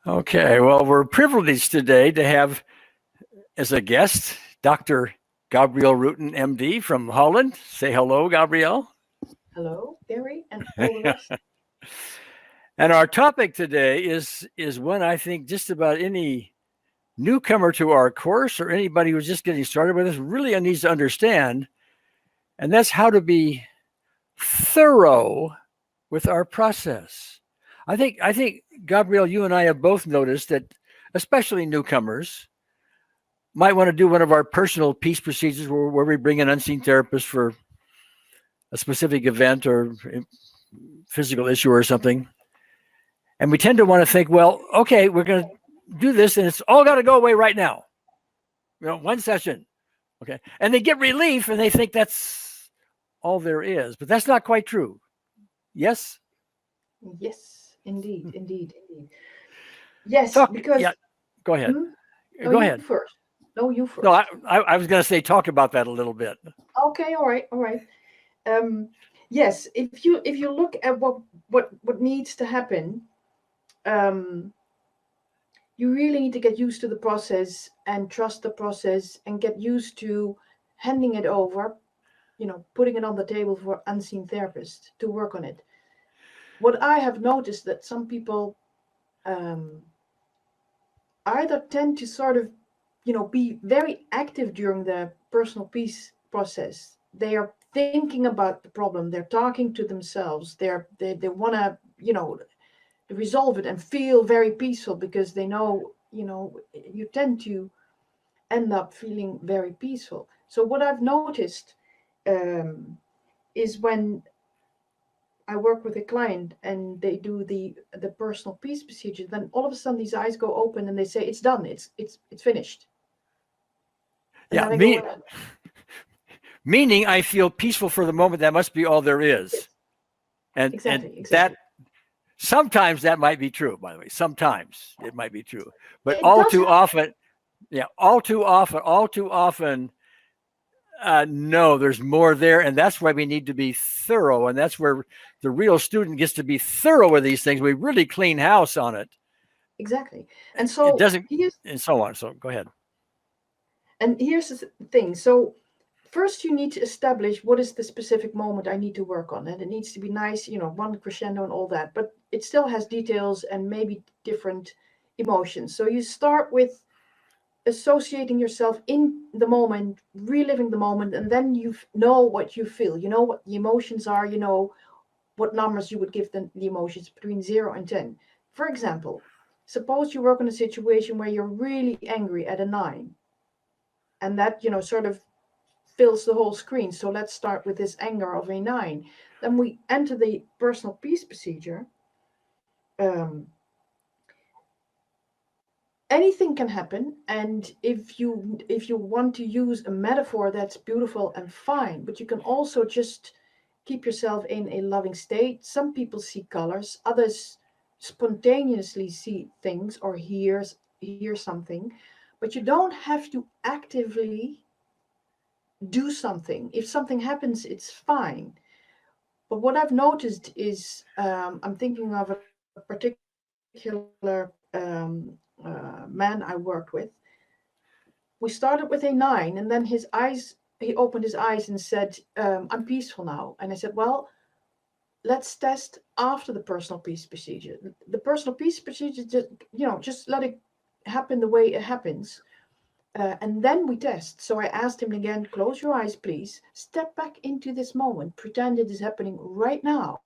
Okay, well, we're privileged today to have as a guest Dr. Gabrielle Rutten, MD from Holland. Say hello, Gabrielle. Hello, Gary, and all the rest. And our topic today is one I think just about any newcomer to our course or anybody who's just getting started with us really needs to understand, and that's how to be thorough with our process. I think Gabrielle, you and I have both noticed that especially newcomers might want to do one of our personal peace procedures where we bring an unseen therapist for a specific event or physical issue or something. And we tend to want to think, well, okay, we're going to do this and it's all got to go away right now. One session. Okay. And they get relief and they think that's all there is. But that's not quite true. Yes? Yes, indeed. Yes, because yeah, go ahead. No, go ahead. First. No, you first. No, I was going to say talk about that a little bit. Okay, all right. Yes, if you look at what needs to happen, you really need to get used to the process and trust the process and get used to handing it over, putting it on the table for unseen therapists to work on it. What I have noticed that some people either tend to sort of, be very active during the personal peace process. They are thinking about the problem. They're talking to themselves. They want to, resolve it and feel very peaceful because they know, you tend to end up feeling very peaceful. So what I've noticed is when I work with a client and they do the personal peace procedure, then all of a sudden these eyes go open and they say, "It's done. It's finished." And meaning I feel peaceful for the moment. That must be all there is. Yes. And exactly. That sometimes that might be true. By the way, sometimes it might be true, but It all does too happen. often. No, there's more there, and that's why we need to be thorough, and that's where the real student gets to be thorough with these things. We really clean house on it. Exactly. And so it doesn't, and so on. So go ahead. And here's the thing. So first you need to establish what is the specific moment I need to work on. And it needs to be nice, one crescendo and all that, but it still has details and maybe different emotions. So you start with associating yourself in the moment, reliving the moment, and then you know what you feel, you know what the emotions are, you know what numbers you would give the emotions between 0 and 10. For example, suppose you work on a situation where you're really angry at a 9, and that, sort of fills the whole screen. So let's start with this anger of a 9. Then we enter the personal peace procedure. Anything can happen, and if you want to use a metaphor, that's beautiful and fine, but you can also just keep yourself in a loving state. Some people see colors, others spontaneously see things or hear something, but you don't have to actively do something. If something happens, it's fine. But what I've noticed is, I'm thinking of a particular man I worked with. We started with a 9, and then he opened his eyes and said, "I'm peaceful now." And I said, "Well, let's test after the personal peace procedure. The personal peace procedure, just let it happen the way it happens. And then we test." So I asked him again, "Close your eyes, please. Step back into this moment. Pretend it is happening right now.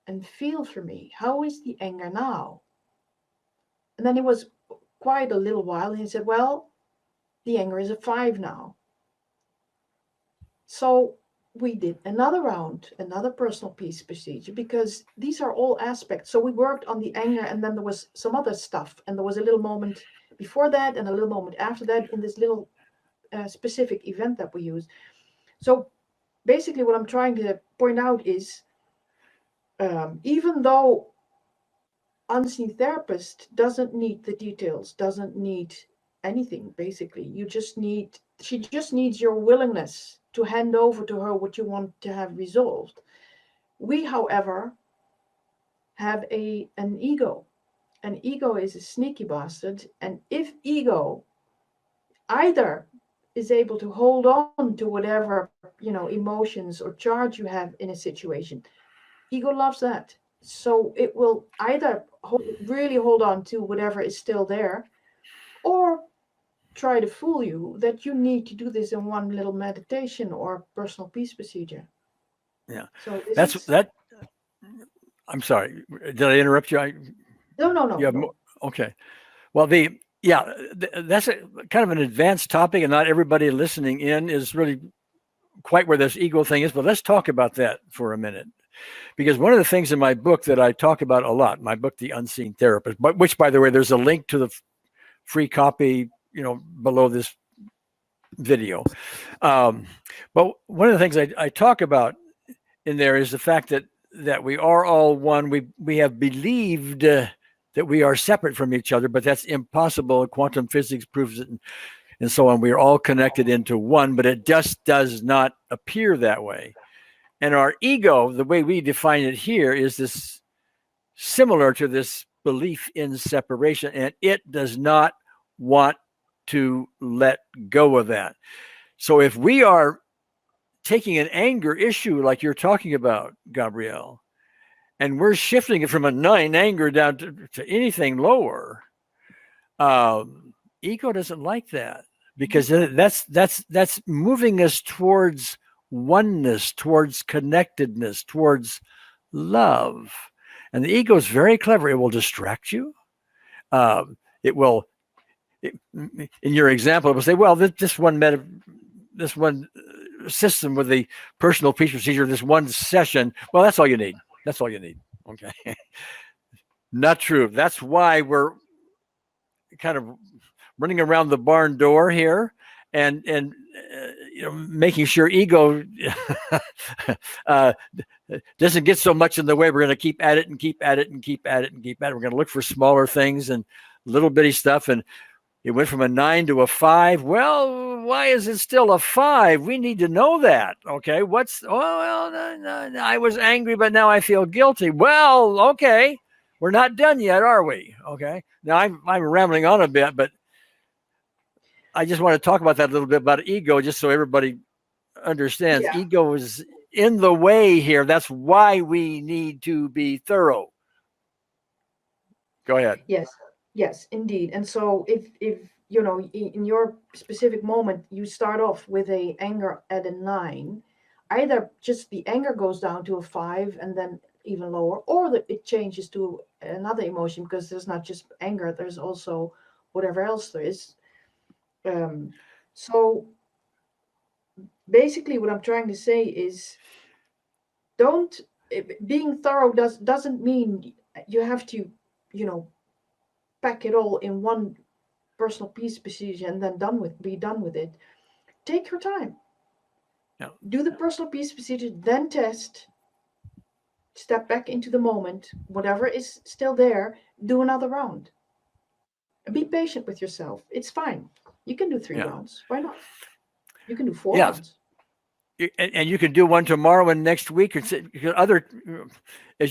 And feel for me. How is the anger now?" And then he was quiet a little while and he said, "Well, the anger is a 5 now." So we did another round, another personal peace procedure, because these are all aspects. So we worked on the anger, and then there was some other stuff. And there was a little moment before that and a little moment after that in this little specific event that we use. So basically what I'm trying to point out is, even though unseen therapist doesn't need the details, doesn't need anything, basically, she just needs your willingness to hand over to her what you want to have resolved. We, however, have an ego. An ego is a sneaky bastard. And if ego either is able to hold on to whatever, emotions or charge you have in a situation, ego loves that. So it will either really hold on to whatever is still there, or try to fool you that you need to do this in one little meditation or personal peace procedure. Yeah. So That. I'm sorry. Did I interrupt you? No. Okay. Well, that's kind of an advanced topic, and not everybody listening in is really quite where this ego thing is. But let's talk about that for a minute, because one of the things in my book that I talk about a lot, my book, The Unseen Therapist, which, by the way, there's a link to the free copy, below this video. But one of the things I talk about in there is the fact that we are all one. We have believed that we are separate from each other, but that's impossible. Quantum physics proves it, and so on. We are all connected into one, but it just does not appear that way. And our ego, the way we define it here, is this similar to this belief in separation, and it does not want to let go of that. So if we are taking an anger issue like you're talking about, Gabrielle, and we're shifting it from a 9 anger down to anything lower, ego doesn't like that, because that's moving us towards oneness, towards connectedness, towards love. And the ego is very clever. It will distract you. It will, in your example, it will say, well, this one system with the personal peace procedure, this one session, well, that's all you need. That's all you need. Okay. Not true. That's why we're kind of running around the barn door here and making sure ego doesn't get so much in the way. We're going to keep at it and keep at it and keep at it and keep at it. We're going to look for smaller things and little bitty stuff. And it went from a 9 to a 5. Well, why is it still a 5? We need to know that. Okay. No, I was angry, but now I feel guilty. Well, okay. We're not done yet, are we? Okay. Now I'm rambling on a bit, but I just want to talk about that a little bit about ego, just so everybody understands. Yeah. Ego is in the way here. That's why we need to be thorough. Go ahead. Yes, indeed. And so if in your specific moment you start off with a anger at a 9, either just the anger goes down to a 5 and then even lower, or it changes to another emotion, because there's not just anger, there's also whatever else there is. So basically what I'm trying to say is, being thorough doesn't mean you have to, pack it all in one personal peace procedure and then be done with it. Take your time. Yeah. Do the personal peace procedure, then test. Step back into the moment. Whatever is still there, do another round. Be patient with yourself. It's fine. You can do 3 rounds. Why not? You can do 4 rounds. And you can do one tomorrow and next week. As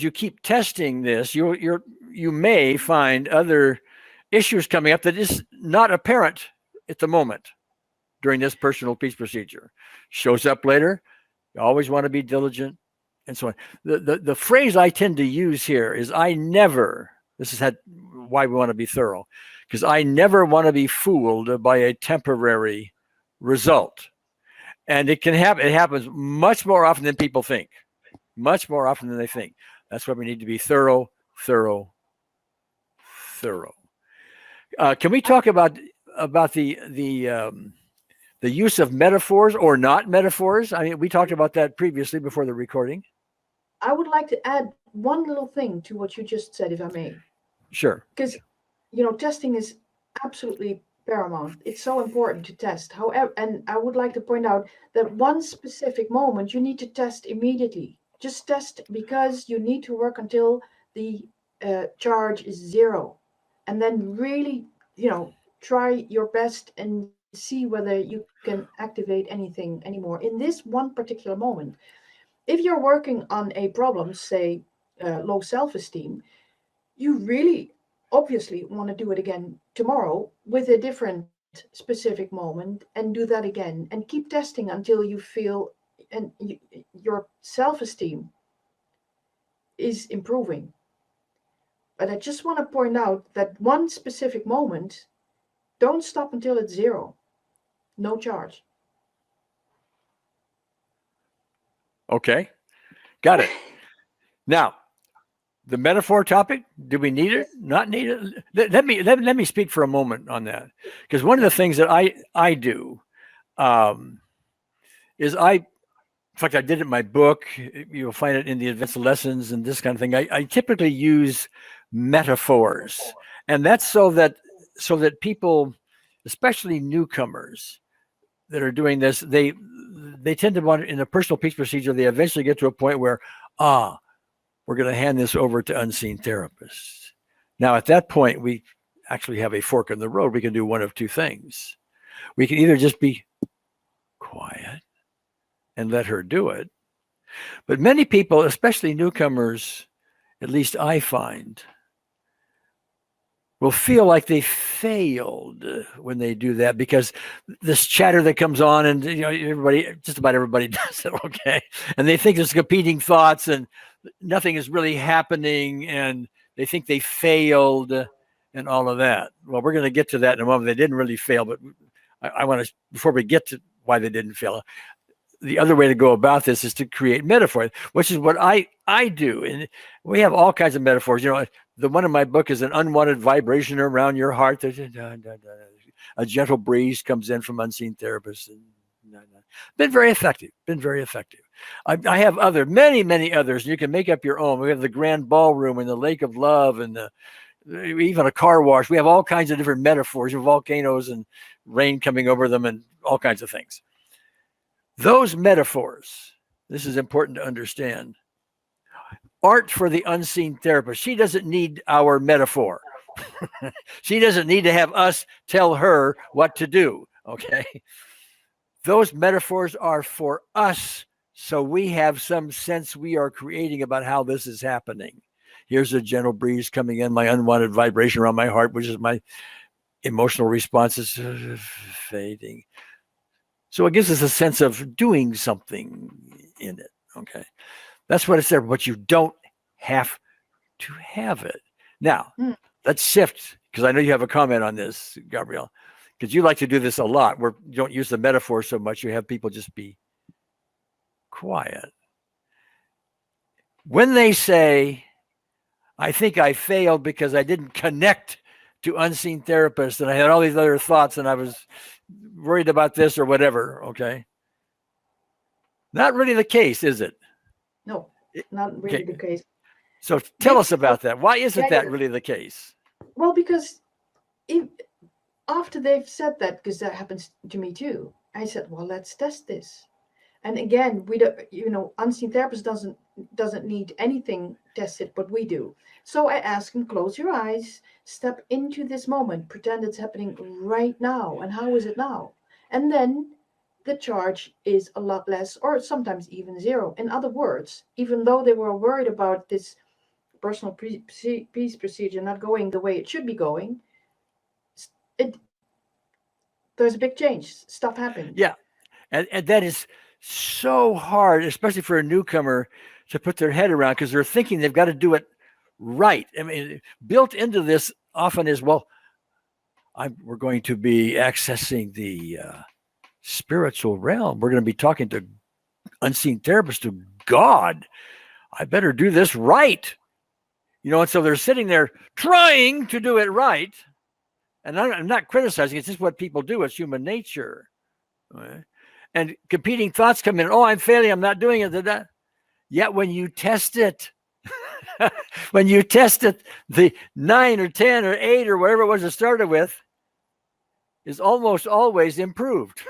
you keep testing this, you may find other issues coming up that is not apparent at the moment during this personal peace procedure. Shows up later. You always want to be diligent, and so on. The phrase I tend to use here is, this is why we want to be thorough, because I never want to be fooled by a temporary result. And it can happen. It happens much more often than people think. Much more often than they think. That's why we need to be thorough. Can we talk about the use of metaphors or not metaphors? I mean, we talked about that previously before the recording. I would like to add one little thing to what you just said, if I may. Sure. Because testing is absolutely paramount. It's so important to test. However, and I would like to point out that one specific moment you need to test immediately. Just test, because you need to work until the charge is 0, and then really, try your best and see whether you can activate anything anymore in this one particular moment. If you're working on a problem, say low self-esteem, you really obviously want to do it again tomorrow with a different specific moment, and do that again and keep testing until you feel and your self-esteem is improving. But I just want to point out that one specific moment, don't stop until it's zero. No charge. Okay, got it. Now, the metaphor topic, do we need it? Not need it? Let me speak for a moment on that, because one of the things that I do is in fact, I did it in my book. You'll find it in the advanced lessons and this kind of thing. I typically use metaphors, and that's so that people, especially newcomers that are doing this, they tend to want, in a personal peace procedure, they eventually get to a point where, we're going to hand this over to unseen therapists. Now, at that point, we actually have a fork in the road. We can do one of two things. We can either just be quiet and let her do it. But many people, especially newcomers, at least I find, will feel like they failed when they do that, because this chatter that comes on, and just about everybody does it, okay? And they think there's competing thoughts and nothing is really happening, and they think they failed and all of that. Well, we're going to get to that in a moment. They didn't really fail, but I want to, before we get to why they didn't fail, the other way to go about this is to create metaphors, which is what I do. And we have all kinds of metaphors. The one in my book is an unwanted vibration around your heart. A gentle breeze comes in from unseen therapists. Been very effective. I have many others. You can make up your own. We have the grand ballroom and the lake of love and even a car wash. We have all kinds of different metaphors of volcanoes and rain coming over them and all kinds of things. Those metaphors, this is important to understand, aren't for the unseen therapist. She doesn't need our metaphor. She doesn't need to have us tell her what to do, okay? Those metaphors are for us, so we have some sense we are creating about how this is happening. Here's a gentle breeze coming in, my unwanted vibration around my heart, which is my emotional response is fading. So it gives us a sense of doing something in it, okay? That's what it's there, but you don't have to have it. Now, let's shift, because I know you have a comment on this, Gabrielle, because you like to do this a lot, where you don't use the metaphor so much. You have people just be quiet. When they say, I think I failed because I didn't connect to unseen therapists and I had all these other thoughts and I was worried about this or whatever, okay? Not really the case, is it? No, not really the case. So tell us about that. Why isn't that really the case? Well, because after they've said that, because that happens to me too, I said, well, let's test this. And again, we don't, unseen therapist doesn't need anything tested, but we do. So I ask him, close your eyes, step into this moment, pretend it's happening right now. And how is it now? And then the charge is a lot less, or sometimes even zero. In other words, even though they were worried about this personal peace procedure not going the way it should be going, there's a big change. Stuff happened. Yeah. And that is so hard, especially for a newcomer, to put their head around, because they're thinking they've got to do it right. I mean, built into this often is, well, we're going to be accessing the spiritual realm. We're going to be talking to unseen therapists, to God. I better do this right. And so they're sitting there trying to do it right. And I'm not criticizing. It's just what people do. It's human nature. Right? And competing thoughts come in. Oh, I'm failing. I'm not doing it. Yet when you test it, the 9 or 10 or 8 or whatever it was it started with is almost always improved,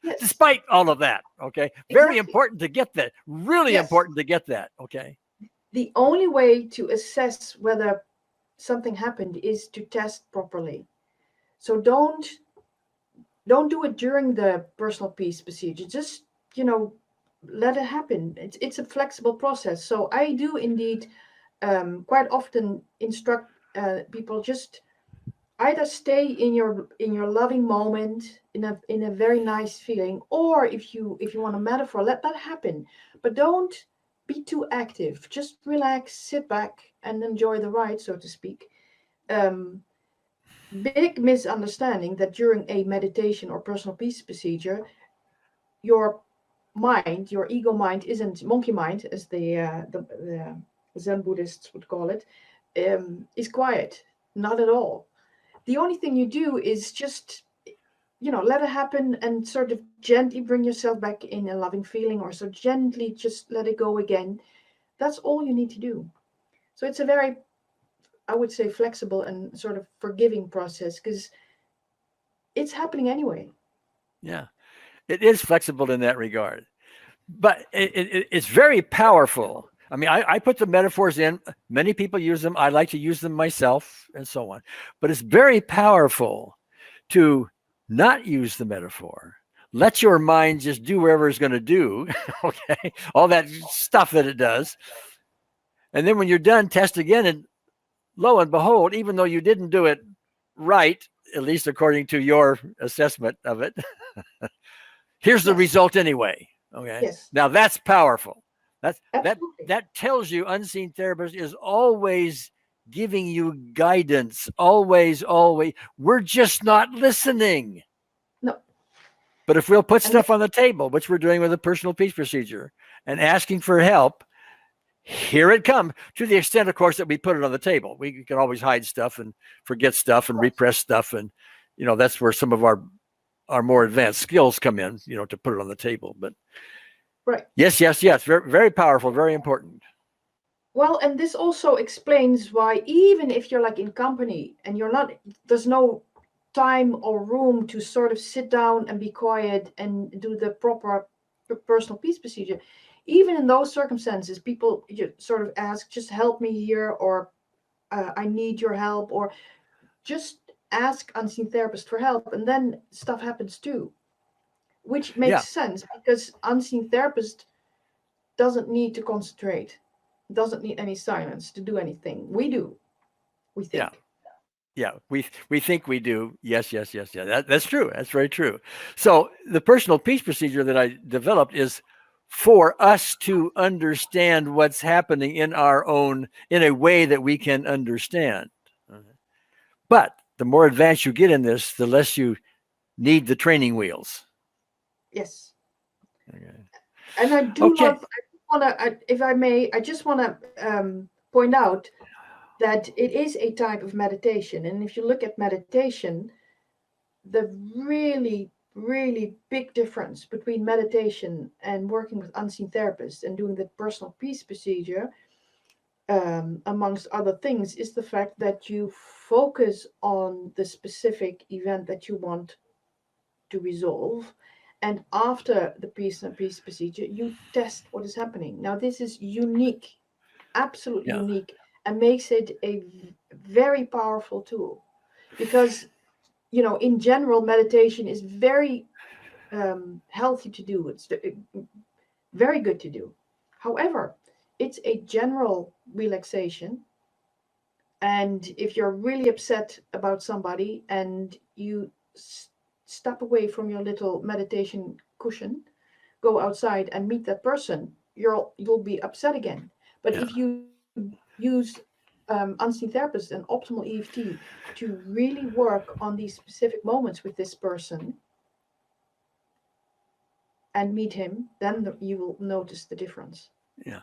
yes. Despite all of that. Okay. Exactly. Very important to get that. Really important to get that. Okay. The only way to assess whether something happened is to test properly. So don't do it during the personal peace procedure. Just, let it happen. It's a flexible process. So I do indeed quite often instruct people just either stay in your loving moment in a very nice feeling, or if you want a metaphor, let that happen, but don't be too active. Just relax, sit back, and enjoy the ride, so to speak. Big misunderstanding that during a meditation or personal peace procedure, your mind, your ego mind, isn't monkey mind, as the Zen Buddhists would call it, is quiet. Not at all. The only thing you do is just, let it happen and sort of gently bring yourself back in a loving feeling, or so gently just let it go again. That's all you need to do. So it's a very, I would say, flexible and sort of forgiving process, because it's happening anyway. Yeah, it is flexible in that regard, but it's very powerful. I mean, I put the metaphors in. Many people use them. I like to use them myself, and so on. But it's very powerful to not use the metaphor. Let your mind just do whatever it's going to do. Okay, all that stuff that it does, and then when you're done, test again, and lo and behold, even though you didn't do it right, at least according to your assessment of it, here's the Yes. result anyway. Okay. Yes. Now that's powerful. Absolutely. That tells you unseen therapist is always giving you guidance. Always, always. We're just not listening. No. But if we'll put And stuff on the table, which we're doing with a personal peace procedure, and asking for help, here it comes. To the extent, of course, that we put it on the table. We can always hide stuff and forget stuff and repress stuff, and that's where some of our more advanced skills come in. To put it on the table. But right. yes, very, very powerful, very important. Well, and this also explains why, even if you're like in company and there's no time or room to sort of sit down and be quiet and do the proper personal peace procedure, even in those circumstances, people sort of ask, just help me here, or I need your help, or just ask unseen therapist for help, and then stuff happens too, which makes sense, because unseen therapist doesn't need to concentrate, doesn't need any silence to do anything. We do, we think. Yeah, we think we do. Yes. That's true. That's very true. So the personal peace procedure that I developed is for us to understand what's happening in a way that we can understand. But the more advanced you get in this, the less you need the training wheels. Yes. Okay. And I do love, if I may, I just want to point out that it is a type of meditation. And if you look at meditation, the really, really big difference between meditation and working with unseen therapists and doing the personal peace procedure, amongst other things, is the fact that you focus on the specific event that you want to resolve. And after the peace procedure, you test what is happening. Now, this is unique, absolutely unique, and makes it a very powerful tool, because in general, meditation is very healthy to do. It's very good to do. However, it's a general relaxation, and if you're really upset about somebody and you step away from your little meditation cushion, go outside and meet that person, you'll be upset again. But if you use unseen therapist and optimal EFT to really work on these specific moments with this person and meet him, then you will notice the difference. Yeah,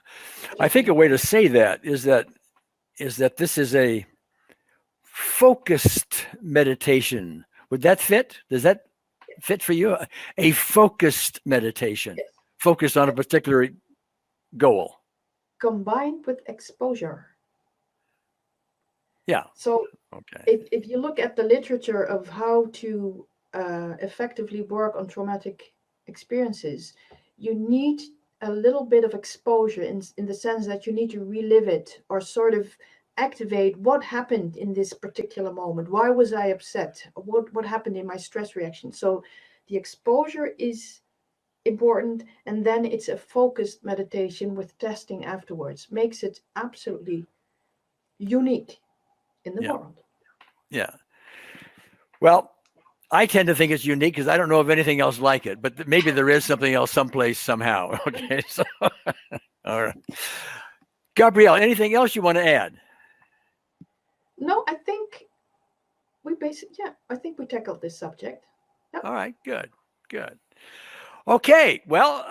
I think a way to say that is that this is a focused meditation. Would that fit? Does that fit for you? A focused meditation, Yes. focused on a particular goal. Combined with exposure. Yeah. So okay. if you look at the literature of how to effectively work on traumatic experiences, you need a little bit of exposure in the sense that you need to relive it, or sort of activate what happened in this particular moment. Why was I upset? What happened in my stress reaction? So the exposure is important, and then it's a focused meditation with testing afterwards. Makes it absolutely unique in the Yeah. world. Yeah. Well, I tend to think it's unique because I don't know of anything else like it, but maybe there is something else someplace somehow. Okay. So, all right. Gabrielle, anything else you want to add? No, I think I think we tackled this subject. Yep. All right. Good. Good. Okay. Well,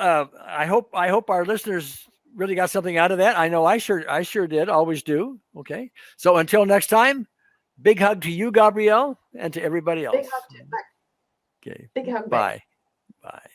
I hope our listeners really got something out of that. I know I sure did. Always do. Okay. So until next time, big hug to you, Gabrielle, and to everybody else. Big hug to back. Okay. Big hug back. Bye. Bye.